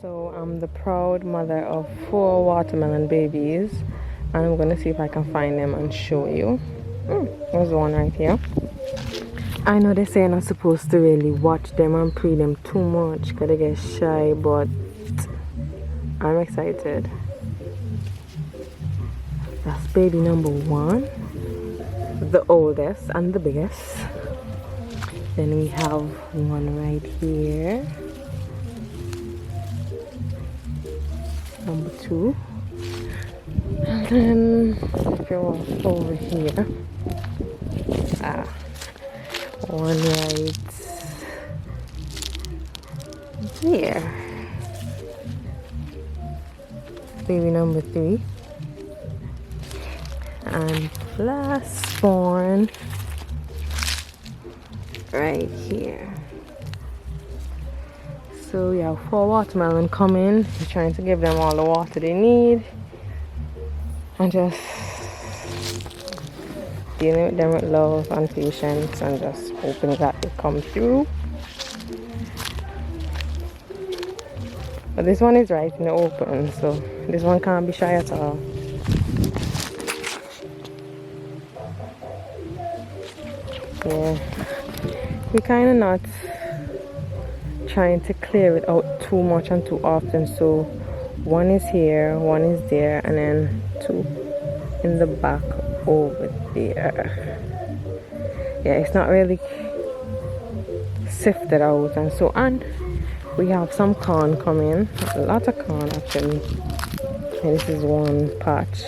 So I'm the proud mother of 4 watermelon babies, and I'm gonna see if I can find them and show you. There's one right here. I know they say you're not supposed to really watch them and pre them too much because they get shy, but I'm excited. That's baby number 1, the oldest and the biggest. Then we have one right here, number 2, and then if you walk over here, one right there, baby number 3, and last born right here. So we have 4 watermelon coming. We're trying to give them all the water they need and just dealing with them with love and patience and just hoping that they come through. But this one is right in the open, so this one can't be shy at all. Yeah, we're kind of not trying to clear it out too much and too often, so one is here, one is there, and then 2 in the back over there. Yeah, it's not really sifted out and so on. We have some corn coming, a lot of corn actually. And this is one patch.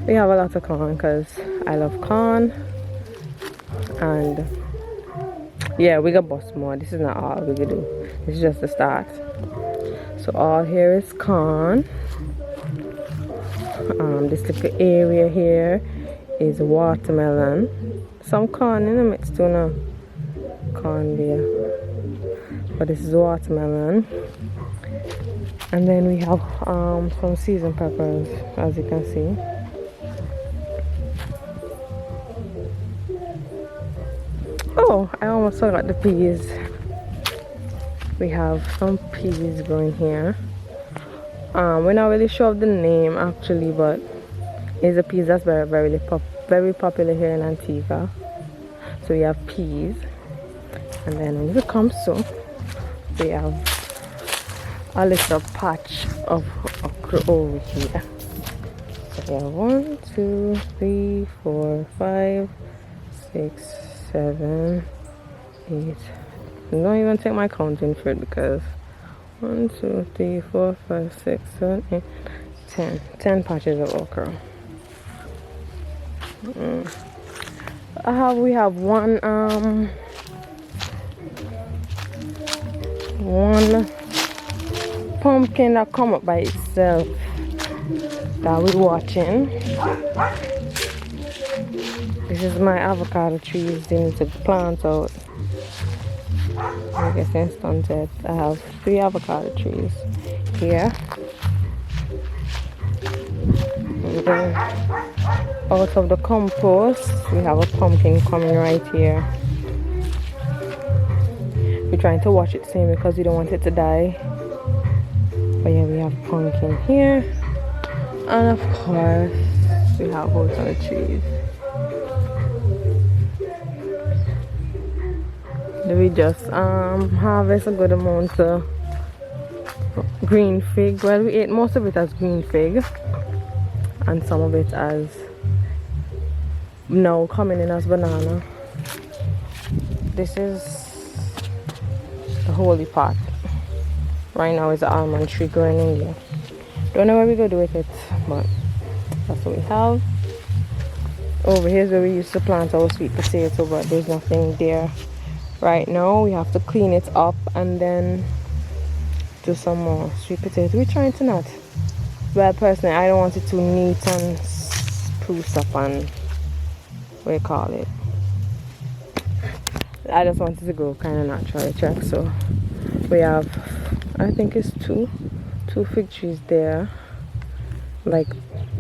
We have a lot of corn because I love corn. And yeah, we got bust more. This is not all we can do. This is just the start. So all here is corn. This little area here is watermelon. Some corn in the midst too now. Corn there. But this is watermelon. And then we have some seasoned peppers, as you can see. Oh, I almost forgot the peas. We have some peas growing here. We're not really sure of the name actually, but it's a peas that's very popular here in Antigua. So we have peas, and then when it comes to, we have a little patch of okra over here. So we have 1, 2, 3, 4, 5, 6, 7, 8. I'm not even take my counting for it because 1, 2, 3, 4, 5, 6, 7, 8, 10 patches of okra. We have one pumpkin that come up by itself that we're watching. This is my avocado trees. They need to plant out. I guess they're stunted. I have 3 avocado trees here. And then out of the compost, we have a pumpkin coming right here. We're trying to watch it soon because we don't want it to die. But yeah, we have pumpkin here. And of course, we have whole ton of trees. We just harvest a good amount of green fig. Well, we ate most of it as green fig and some of it as now coming in as banana. This is the holy pot. Right now is the almond tree growing in there. Don't know what we're gonna do with it, but that's what we have. Over here is where we used to plant our sweet potato, but there's nothing there right now. We have to clean it up and then do some more sweet potato. We're trying to not. Well, personally, I don't want it too neat and spruce up and what do you call it. I just want it to go kind of naturally check. So we have, I think it's two fig trees there, like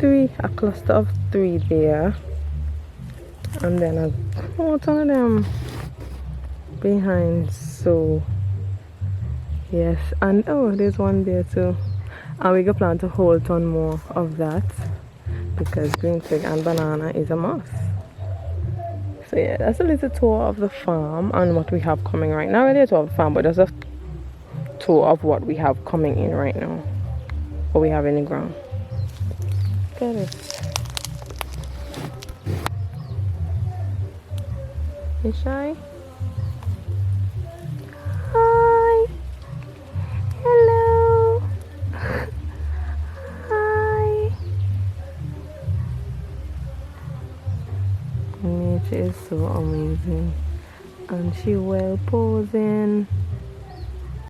a cluster of 3 there, and then a whole ton of them behind. So yes, and oh, there's one there too. And we can plan to hold on more of that because green fig and banana is a must. So yeah, that's a little tour of the farm and what we have coming right now. Really a tour of the farm, but just a tour of what we have coming in right now. What we have in the ground. Look at it. You shy? Hi. Hello. Hi. Nature is so amazing. And she well posing.